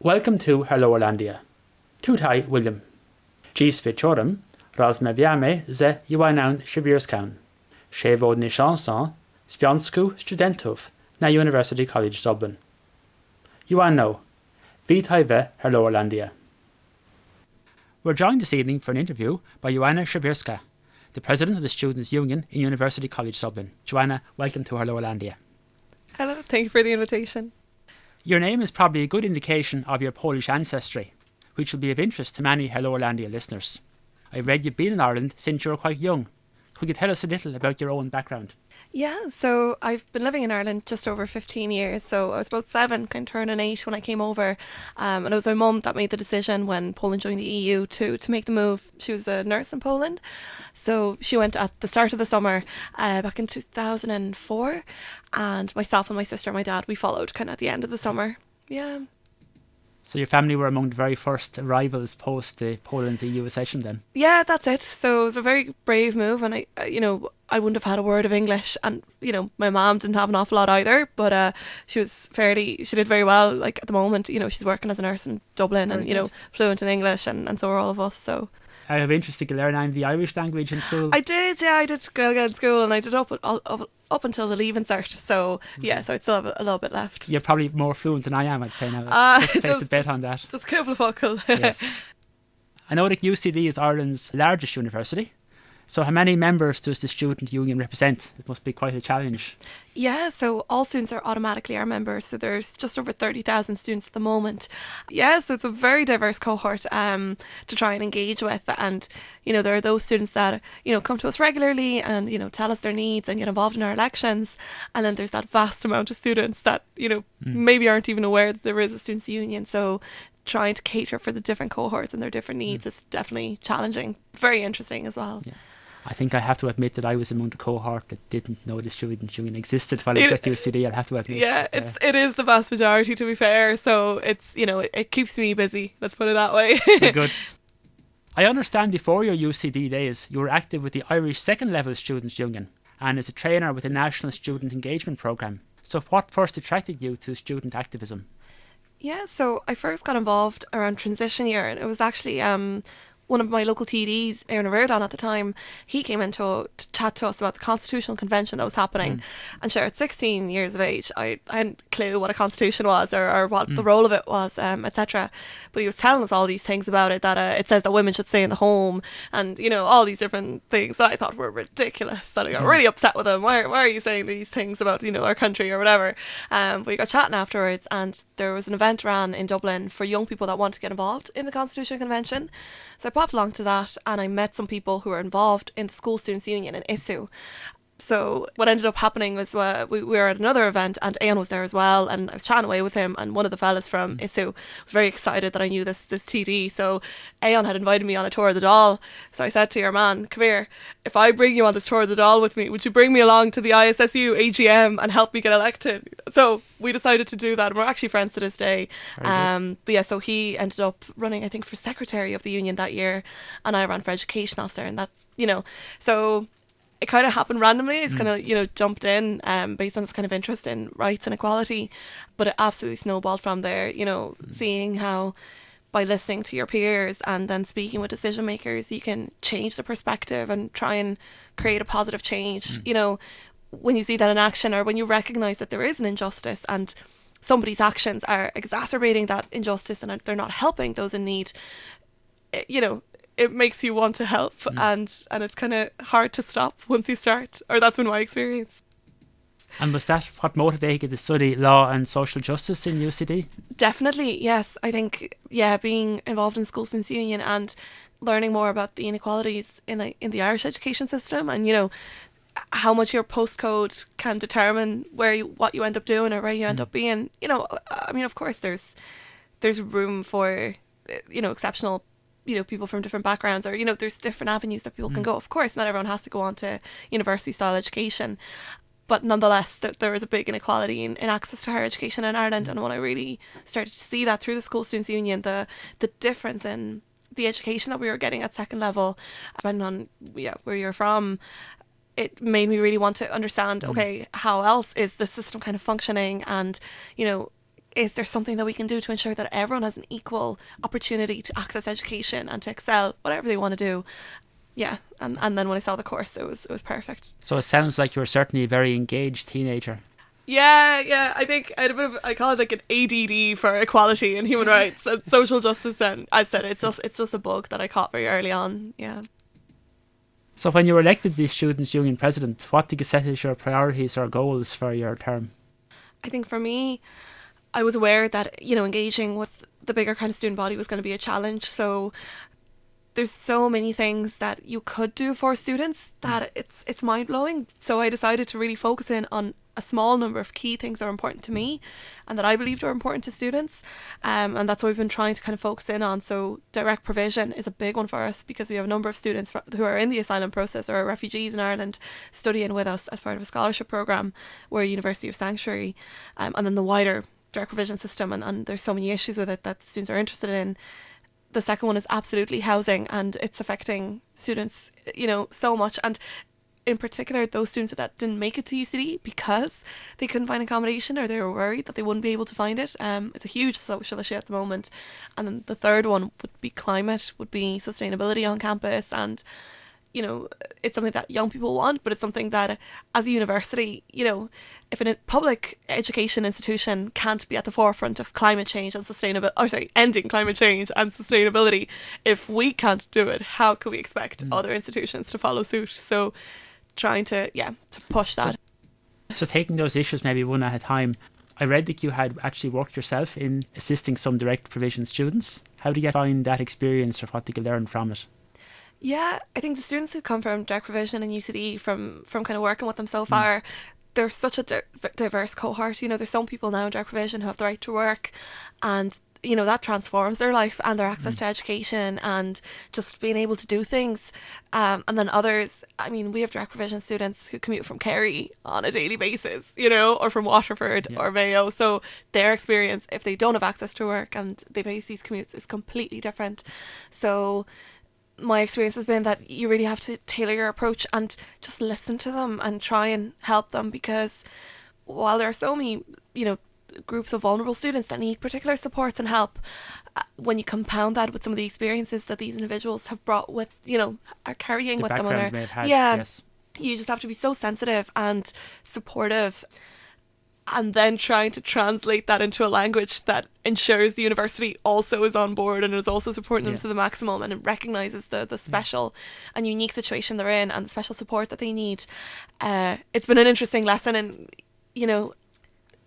Welcome to Hello Irlandia. Tutai William. Gis Vichorum, raz me viame ze Joanna Siewierska. Shevo ni chanson, Związku Studentów na University College Dublin. Joanna, Vitai ve Hello Irlandia. We're joined this evening for an interview by Joanna Siewierska, the President of the Students Union in University College Dublin. Joanna, welcome to Hello Irlandia. Hello, thank you for the invitation. Your name is probably a good indication of your Polish ancestry, which will be of interest to many Hello Irlandia listeners. I read you've been in Ireland since you were quite young. Could you tell us a little about your own background? Yeah, so I've been living in Ireland just over 15 years. So I was about 7, kind of turning 8 when I came over. And it was my mum that made the decision when Poland joined the EU to make the move. She was a nurse in Poland. So she went at the start of the summer back in 2004. And myself and my sister and my dad, we followed kind of at the end of the summer. Yeah. So your family were among the very first arrivals post Poland's EU accession then? Yeah, that's it. So it was a very brave move, and I wouldn't have had a word of English, and my mom didn't have an awful lot either, but she did very well. Like at the moment, she's working as a nurse in Dublin, very and good. Fluent in English, and so are all of us. So I have interest to learn the Irish language in school. I did Gaeilge in school, and I did up until the leaving cert. So yeah, so I still have a little bit left. You're probably more fluent than I am, I'd say now. Place a bet on that. Just couple of buckle. Yes. I know that UCD is Ireland's largest university. So how many members does the Student Union represent? It must be quite a challenge. Yeah, so all students are automatically our members. So there's just over 30,000 students at the moment. Yeah, so it's a very diverse cohort to try and engage with. And, there are those students that, come to us regularly and, tell us their needs and get involved in our elections. And then there's that vast amount of students that, maybe aren't even aware that there is a Students Union. So trying to cater for the different cohorts and their different needs is definitely challenging. Very interesting as well. Yeah. I think I have to admit that I was among the cohort that didn't know the Student Union existed while I was at UCD. I'll have to admit. Yeah, it is the vast majority, to be fair. So it's it keeps me busy. Let's put it that way. Very good. I understand before your UCD days you were active with the Irish Second Level Students Union and as a trainer with the National Student Engagement Programme. So what first attracted you to student activism? Yeah, so I first got involved around transition year, and it was actually one of my local TDs, Aaron O'Riordan at the time. He came in to chat to us about the Constitutional Convention that was happening. And sure, at 16 years of age, I hadn't a clue what a constitution was or what the role of it was, etc. But he was telling us all these things about it, that it says that women should stay in the home and, all these different things that I thought were ridiculous. That I got really upset with him. Why are you saying these things about, our country or whatever? But we got chatting afterwards, and there was an event ran in Dublin for young people that want to get involved in the Constitutional Convention. So I popped along to that, and I met some people who were involved in the School Students Union in ISU. So what ended up happening was we were at another event, and Aon was there as well, and I was chatting away with him, and one of the fellas from ISU was very excited that I knew this TD. So Aon had invited me on a tour of the Dáil. So I said to your man, come here, if I bring you on this tour of the Dáil with me, would you bring me along to the ISSU AGM and help me get elected? So we decided to do that, and we're actually friends to this day. But yeah, so he ended up running, I think, for secretary of the union that year, and I ran for education officer, and that, so it kind of happened randomly. I just kind of, jumped in based on this kind of interest in rights and equality. But it absolutely snowballed from there, seeing how by listening to your peers and then speaking with decision makers, you can change the perspective and try and create a positive change. When you see that in action, or when you recognise that there is an injustice and somebody's actions are exacerbating that injustice and they're not helping those in need, it makes you want to help, and it's kind of hard to stop once you start, or that's been my experience. And was that what motivated you to study law and social justice in UCD? Definitely, yes. I think, being involved in the School Students Union and learning more about the inequalities in the Irish education system, and how much your postcode can determine what you end up doing or where you end up being. Of course there's room for exceptional people from different backgrounds, or there's different avenues that people can go. Of course, not everyone has to go on to university style education, but nonetheless there is a big inequality in access to higher education in Ireland. And when I really started to see that through the School Students Union, the difference in the education that we were getting at second level, depending on where you're from, it made me really want to understand, okay, how else is the system kind of functioning, and is there something that we can do to ensure that everyone has an equal opportunity to access education and to excel, whatever they want to do. Yeah, and then when I saw the course, it was perfect. So it sounds like you were certainly a very engaged teenager. Yeah. I think I had a bit of, I call it like an ADD for equality and human rights and social justice. And I said it's just a bug that I caught very early on. Yeah. So when you were elected the Students' Union president, what did you set as your priorities or goals for your term? I think for me, I was aware that, engaging with the bigger kind of student body was going to be a challenge. So there's so many things that you could do for students that it's mind-blowing. So I decided to really focus in on a small number of key things that are important to me and that I believed are important to students. And that's what we've been trying to kind of focus in on. So direct provision is a big one for us because we have a number of students who are in the asylum process or are refugees in Ireland studying with us as part of a scholarship programme. We're a University of Sanctuary. And then the wider direct provision system, and there's so many issues with it that students are interested in. The second one is absolutely housing, and it's affecting students, so much. And in particular, those students that didn't make it to UCD because they couldn't find accommodation or they were worried that they wouldn't be able to find it. It's a huge social issue at the moment. And then the third one would be climate, would be sustainability on campus. And, it's something that young people want, but it's something that as a university, if a public education institution can't be at the forefront of climate change and ending climate change and sustainability, if we can't do it, how can we expect other institutions to follow suit? So trying to push that. So taking those issues maybe one at a time, I read that you had actually worked yourself in assisting some direct provision students. How did you find that experience, or what did you learn from it? Yeah, I think the students who come from direct provision and UCD from kind of working with them so far, they're such a diverse cohort. There's some people now in direct provision who have the right to work, and that transforms their life and their access to education and just being able to do things. And then others, we have direct provision students who commute from Kerry on a daily basis, or from Waterford or Mayo. So their experience, if they don't have access to work and they face these commutes, is completely different. So my experience has been that you really have to tailor your approach and just listen to them and try and help them, because while there are so many, groups of vulnerable students that need particular supports and help, when you compound that with some of the experiences that these individuals have brought with, are carrying with them on you just have to be so sensitive and supportive, and then trying to translate that into a language that ensures the university also is on board and is also supporting them to the maximum, and it recognises the special and unique situation they're in and the special support that they need. It's been an interesting lesson in,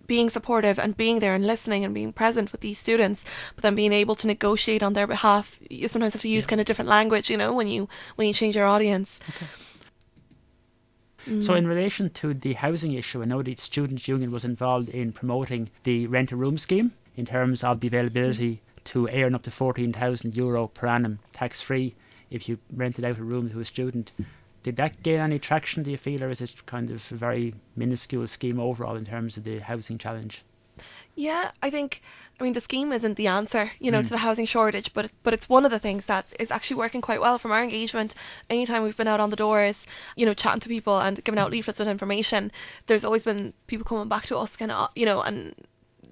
being supportive and being there and listening and being present with these students, but then being able to negotiate on their behalf. You sometimes have to use kind of different language, when you change your audience. Okay. So in relation to the housing issue, I know the Students' Union was involved in promoting the rent-a-room scheme in terms of the availability to earn up to €14,000 per annum tax-free if you rented out a room to a student. Did that gain any traction, do you feel, or is it kind of a very minuscule scheme overall in terms of the housing challenge? Yeah, I think, the scheme isn't the answer, to the housing shortage, but it's one of the things that is actually working quite well from our engagement. Anytime we've been out on the doors, chatting to people and giving out leaflets with information, there's always been people coming back to us, and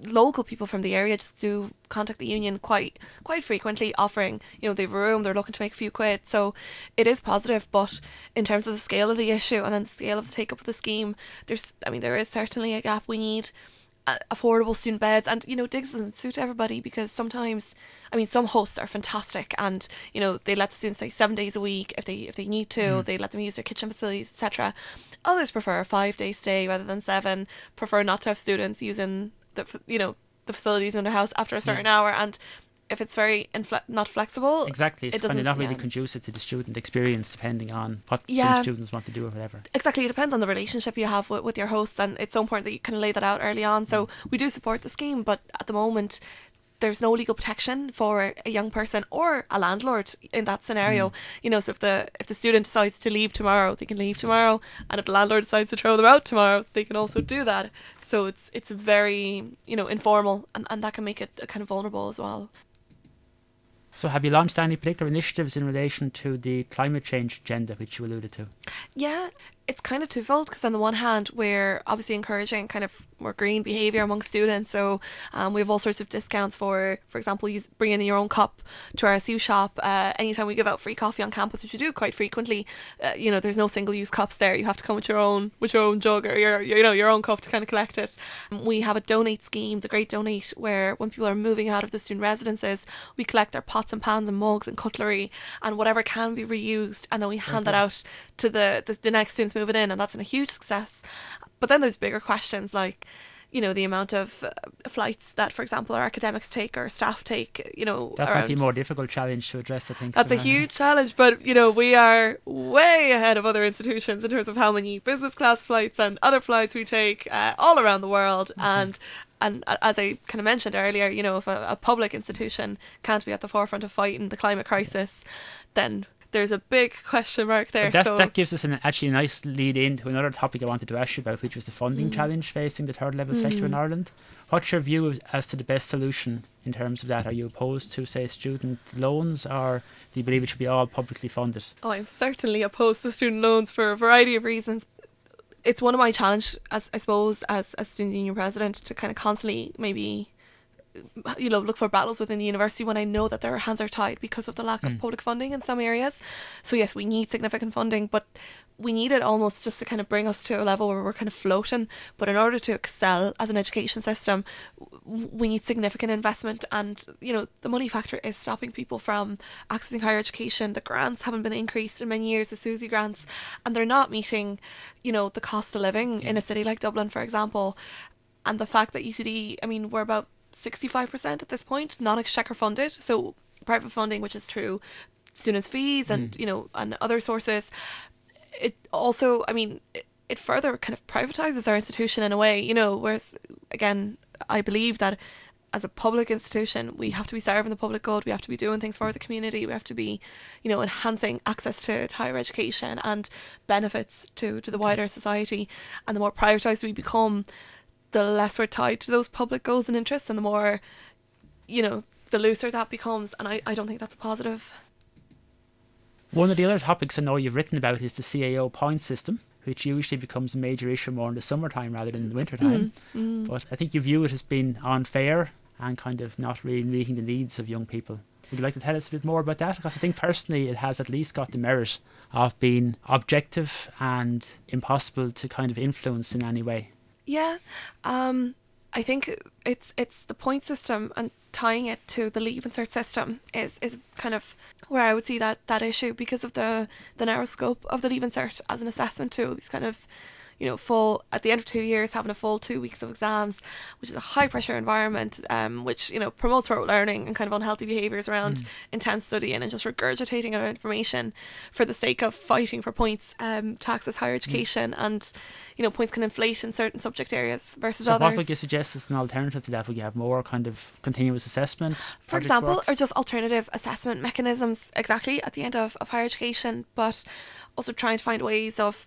local people from the area just do contact the union quite frequently, offering, they have a room, they're looking to make a few quid. So it is positive, but in terms of the scale of the issue and then the scale of the take up of the scheme, there is certainly a gap. We need affordable student beds, and digs doesn't suit everybody, because sometimes some hosts are fantastic and they let the students stay 7 days a week if they need to. They let them use their kitchen facilities, etc. Others prefer a 5-day stay rather than 7, prefer not to have students using the facilities in their house after a certain hour, and if it's very not flexible, exactly, it's kind of not really conducive to the student experience, depending on what some students want to do or whatever. Exactly, it depends on the relationship you have with your hosts, and it's so important that you can lay that out early on. So we do support the scheme, but at the moment there's no legal protection for a young person or a landlord in that scenario. So if the student decides to leave tomorrow, they can leave tomorrow, and if the landlord decides to throw them out tomorrow, they can also do that. So it's very informal, and that can make it kind of vulnerable as well. So have you launched any particular initiatives in relation to the climate change agenda, which you alluded to? Yeah, it's kind of twofold, because on the one hand, we're obviously encouraging kind of more green behaviour among students. So we have all sorts of discounts for example, you bring in your own cup to our SU shop. Anytime we give out free coffee on campus, which we do quite frequently, there's no single-use cups there. You have to come with your own jug or your own cup to kind of collect it. We have a donate scheme, the Great Donate, where when people are moving out of the student residences, we collect their pots and pans and mugs and cutlery and whatever can be reused, and then we hand that out to the next students moving in, and that's been a huge success. But then there's bigger questions like, the amount of flights that, for example, our academics take or staff take, That might be a more difficult challenge to address, I think. That's a huge challenge, but, we are way ahead of other institutions in terms of how many business class flights and other flights we take all around the world. And as I kind of mentioned earlier, if a public institution can't be at the forefront of fighting the climate crisis, then there's a big question mark there. That gives us actually a nice lead into another topic I wanted to ask you about, which was the funding challenge facing the third level sector in Ireland. What's your view as to the best solution in terms of that? Are you opposed to, say, student loans, or do you believe it should be all publicly funded? Oh, I'm certainly opposed to student loans for a variety of reasons. It's one of my challenges, as I suppose, as student union president, to kind of constantly maybe look for battles within the university when I know that their hands are tied because of the lack of public funding in some areas. So yes, we need significant funding, but we need it almost just to kind of bring us to a level where we're kind of floating. But in order to excel as an education system, we need significant investment, and the money factor is stopping people from accessing higher education. The grants haven't been increased in many years, the SUSI grants, and they're not meeting the cost of living in a city like Dublin, for example. And the fact that UCD, we're about 65% at this point non-exchequer funded, so private funding, which is through students' fees and and other sources. It also, it further kind of privatizes our institution in a way, whereas again, I believe that as a public institution, we have to be serving the public good, we have to be doing things for the community, we have to be enhancing access to higher education and benefits to the wider society. And the more privatized we become, the less we're tied to those public goals and interests, and the more, the looser that becomes. And I don't think that's a positive. One of the other topics I know you've written about is the CAO point system, which usually becomes a major issue more in the summertime rather than in the wintertime. But I think you view it as being unfair and kind of not really meeting the needs of young people. Would you like to tell us a bit more about that? Because I think personally it has at least got the merit of being objective and impossible to kind of influence in any way. Yeah, I think it's the point system, and tying it to the Leave Insert system is kind of where I would see that issue, because of the narrow scope of the Leave Insert as an assessment tool. These kind of full, at the end of 2 years, having a full 2 weeks of exams, which is a high pressure environment, which promotes rote learning and kind of unhealthy behaviours around intense studying and just regurgitating of information for the sake of fighting for points to access higher education. And points can inflate in certain subject areas versus others. So what would you suggest as an alternative to that? Would you have more kind of continuous assessment, for example, or just alternative assessment mechanisms exactly at the end of higher education, but also trying to find ways of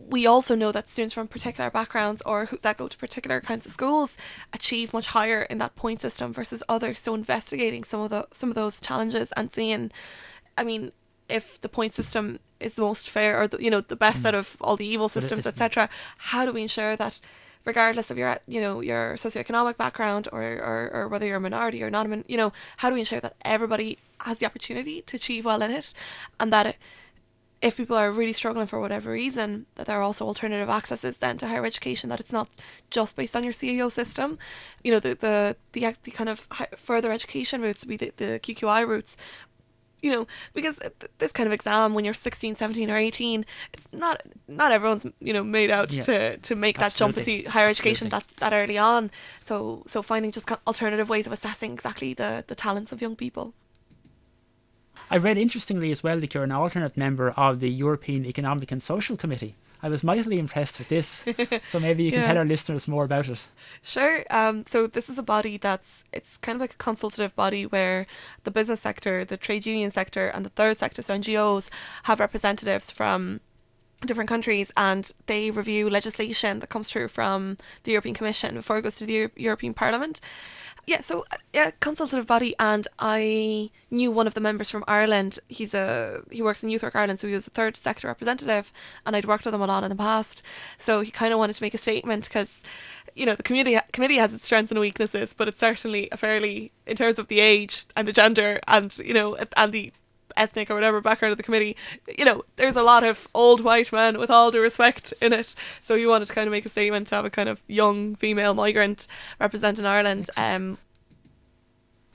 we also know that students from particular backgrounds or that go to particular kinds of schools achieve much higher in that point system versus others. So investigating some of those challenges and seeing, if the point system is the most fair or the best out of all the evil systems, etc. How do we ensure that, regardless of your socioeconomic background or whether you're a minority or not, how do we ensure that everybody has the opportunity to achieve well in it, and that if people are really struggling for whatever reason, that there are also alternative accesses then to higher education, that it's not just based on your CAO system. The kind of further education routes, be the QQI routes, because this kind of exam when you're 16, 17 or 18, it's not everyone's made out to make that jump into higher education that early on. So finding just alternative ways of assessing exactly the talents of young people. I read interestingly as well that you're an alternate member of the European Economic and Social Committee. I was mightily impressed with this, so maybe you can tell our listeners more about it. Sure. So this is a body it's kind of like a consultative body where the business sector, the trade union sector and the third sector, so NGOs, have representatives from different countries, and they review legislation that comes through from the European Commission before it goes to the European Parliament. Yeah, so a consultative body, and I knew one of the members from Ireland. He works in Youth Work Ireland, so he was a third sector representative, and I'd worked with him a lot in the past. So he kind of wanted to make a statement because, the committee has its strengths and weaknesses, but it's certainly a fairly, in terms of the age and the gender and, and the ethnic or whatever background of the committee, there's a lot of old white men, with all due respect, in it. So he wanted to kind of make a statement to have a kind of young female migrant representing Ireland. So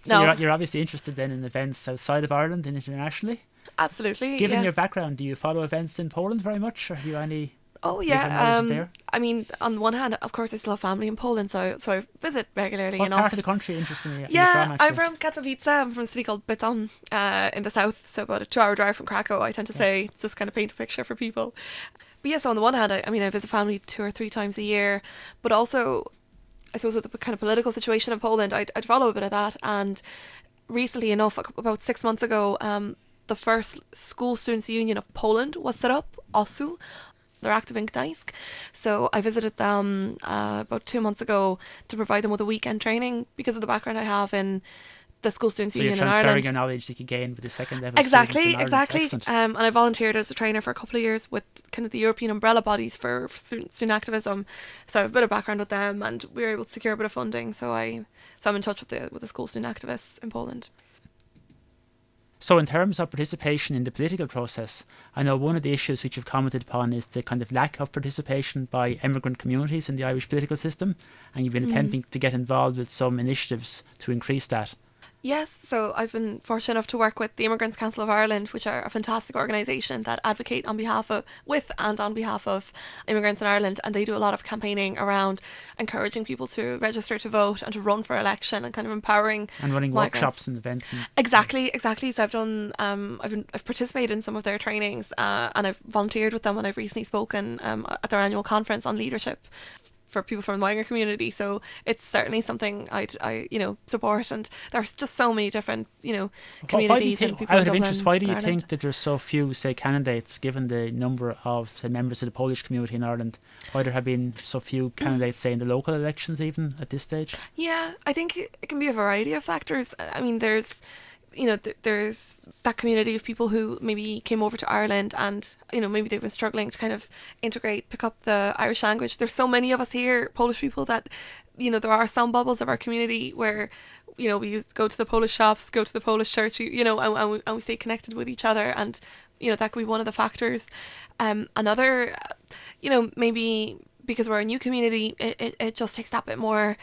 you're obviously interested then in events outside of Ireland and internationally? Absolutely. Given your background, do you follow events in Poland very much, or have you any? Oh yeah, I mean, on the one hand, of course, I still have family in Poland, so I visit regularly what enough. What part of the country, interestingly? Yeah, I'm from Katowice. I'm from a city called Bytom, in the south, so about a 2-hour drive from Krakow. I tend to say, just kind of paint a picture for people. But yeah, so on the one hand, I visit family 2 or 3 times a year, but also, I suppose with the kind of political situation in Poland, I'd follow a bit of that. And recently enough, about 6 months ago, the first School Students Union of Poland was set up, OSU. They're active in Gdańsk. So I visited them about 2 months ago to provide them with a weekend training because of the background I have in the School Students Union in Ireland. So you're transferring your knowledge that you gain with the second level Exactly. Excellent. And I volunteered as a trainer for a couple of years with kind of the European umbrella bodies for student activism. So I have a bit of background with them, and we were able to secure a bit of funding. So I'm in touch with the school student activists in Poland. So in terms of participation in the political process, I know one of the issues which you've commented upon is the kind of lack of participation by immigrant communities in the Irish political system, and you've been attempting to get involved with some initiatives to increase that. Yes, so I've been fortunate enough to work with the Immigrants Council of Ireland, which are a fantastic organisation that advocate on behalf of immigrants in Ireland, and they do a lot of campaigning around encouraging people to register to vote and to run for election, and kind of empowering and running migrants. Workshops and events. Exactly. So I've done I've participated in some of their trainings, and I've volunteered with them, and I've recently spoken at their annual conference on leadership for people from the migrant community. So it's certainly something I support, and there's just so many different communities and people out in Dublin, of interest, why do you Ireland. think that there's so few, say, candidates, given the number of, say, members of the Polish community in Ireland? Why there have been so few candidates, say, in the local elections even at this stage? Yeah, I think it can be a variety of factors. I mean, there's there's that community of people who maybe came over to Ireland, and maybe they've been struggling to kind of pick up the Irish language. There's so many of us here, Polish people, that there are some bubbles of our community where we go to the Polish shops, go to the Polish church, and we stay connected with each other, and that could be one of the factors. Another, maybe because we're a new community, it just takes that bit more,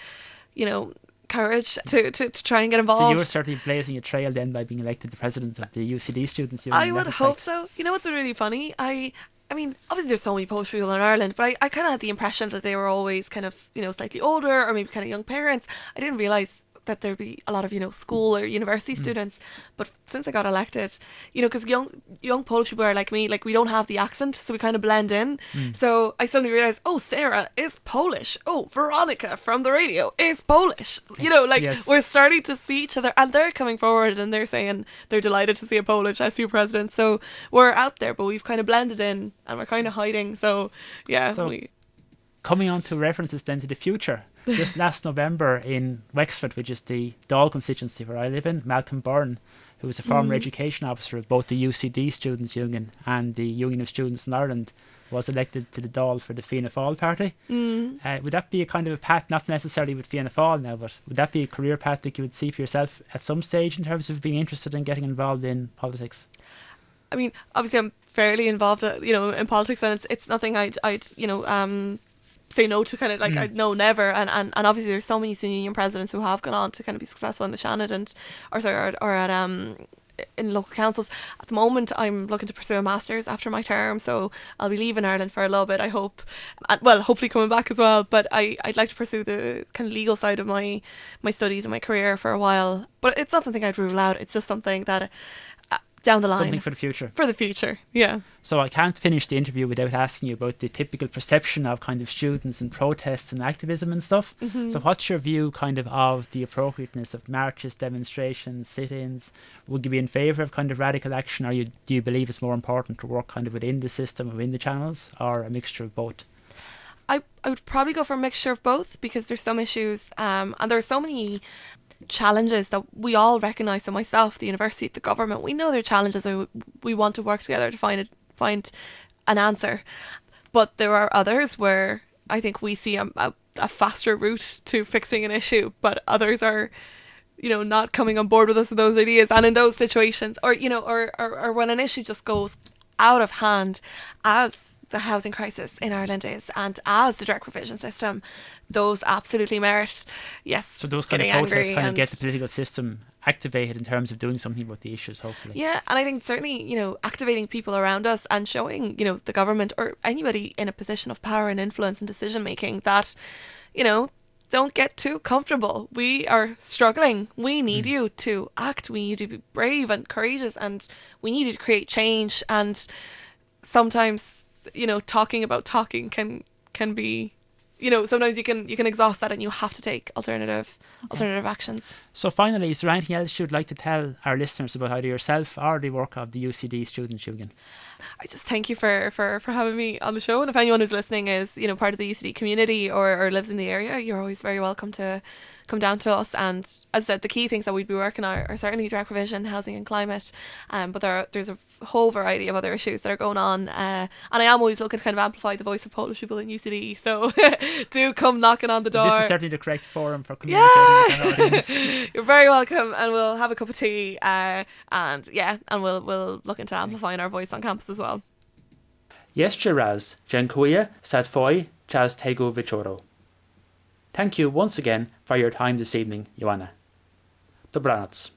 courage to try and get involved. So you were certainly blazing a trail then by being elected the president of the UCD Students Union. I would hope so. What's really funny? I mean, obviously there's so many Polish people in Ireland, but I kind of had the impression that they were always kind of, slightly older, or maybe kind of young parents. I didn't realise that there'd be a lot of, school or university students. But since I got elected, because young Polish people are like me, like we don't have the accent, so we kind of blend in. So I suddenly realised, oh, Sarah is Polish. Oh, Veronica from the radio is Polish. Yes. We're starting to see each other, and they're coming forward and they're saying they're delighted to see a Polish SU president. So we're out there, but we've kind of blended in and we're kind of hiding. So yeah. Coming on to references then to the future. Just last November in Wexford, which is the Dáil constituency where I live in, Malcolm Byrne, who was a former education officer of both the UCD Students Union and the Union of Students in Ireland, was elected to the Dáil for the Fianna Fáil party. Would that be a kind of a path, not necessarily with Fianna Fáil now, but would that be a career path that you would see for yourself at some stage in terms of being interested in getting involved in politics? I mean, obviously I'm fairly involved, in politics, and it's nothing I'd say no to, kind of like I'd no never, and obviously there's so many student union presidents who have gone on to kind of be successful in the Shannon or at in local councils. At the moment I'm looking to pursue a master's after my term, so I'll be leaving Ireland for a little bit, I hope, and hopefully coming back as well, but I'd like to pursue the kind of legal side of my studies and my career for a while, but it's not something I'd rule out. It's just something that down the line. Something for the future. For the future, yeah. So I can't finish the interview without asking you about the typical perception of kind of students and protests and activism and stuff. So what's your view kind of the appropriateness of marches, demonstrations, sit-ins? Would you be in favour of kind of radical action, or do you believe it's more important to work kind of within the system, within the channels, or a mixture of both? I would probably go for a mixture of both, because there's some issues and there are so many challenges that we all recognise. So myself, the university, the government, we know there are challenges, and we want to work together to find an answer. But there are others where I think we see a faster route to fixing an issue, but others are, you know, not coming on board with us with those ideas. And in those situations, or, you know, or when an issue just goes out of hand, as the housing crisis in Ireland is, and as the direct provision system, those absolutely merit, yes, so those kind of protests kind of get the political system activated in terms of doing something about the issues, hopefully. Yeah, and I think certainly, you know, activating people around us and showing, you know, the government or anybody in a position of power and influence and decision making that, you know, don't get too comfortable. We are struggling. We need you to act. We need you to be brave and courageous, and we need you to create change. And sometimes, you know, talking about talking can be, you know, sometimes you can exhaust that, and you have to take alternative actions. So finally, is there anything else you'd like to tell our listeners about either yourself or the work of the UCD Students Union? I just thank you for having me on the show. And if anyone who's listening is, you know, part of the UCD community or lives in the area, you're always very welcome to come down to us. And as I said, the key things that we'd be working on are certainly direct provision, housing and climate, but there's a whole variety of other issues that are going on, and I am always looking to kind of amplify the voice of Polish people in UCD, so do come knocking on the door. This is certainly the correct forum for communicating with our audience. You're very welcome, and we'll have a cup of tea, and we'll look into amplifying our voice on campus as well. Jeszcze raz dziękuję za twój czas tego wieczoru. Thank you once again for your time this evening, Joanna. Dobranoc.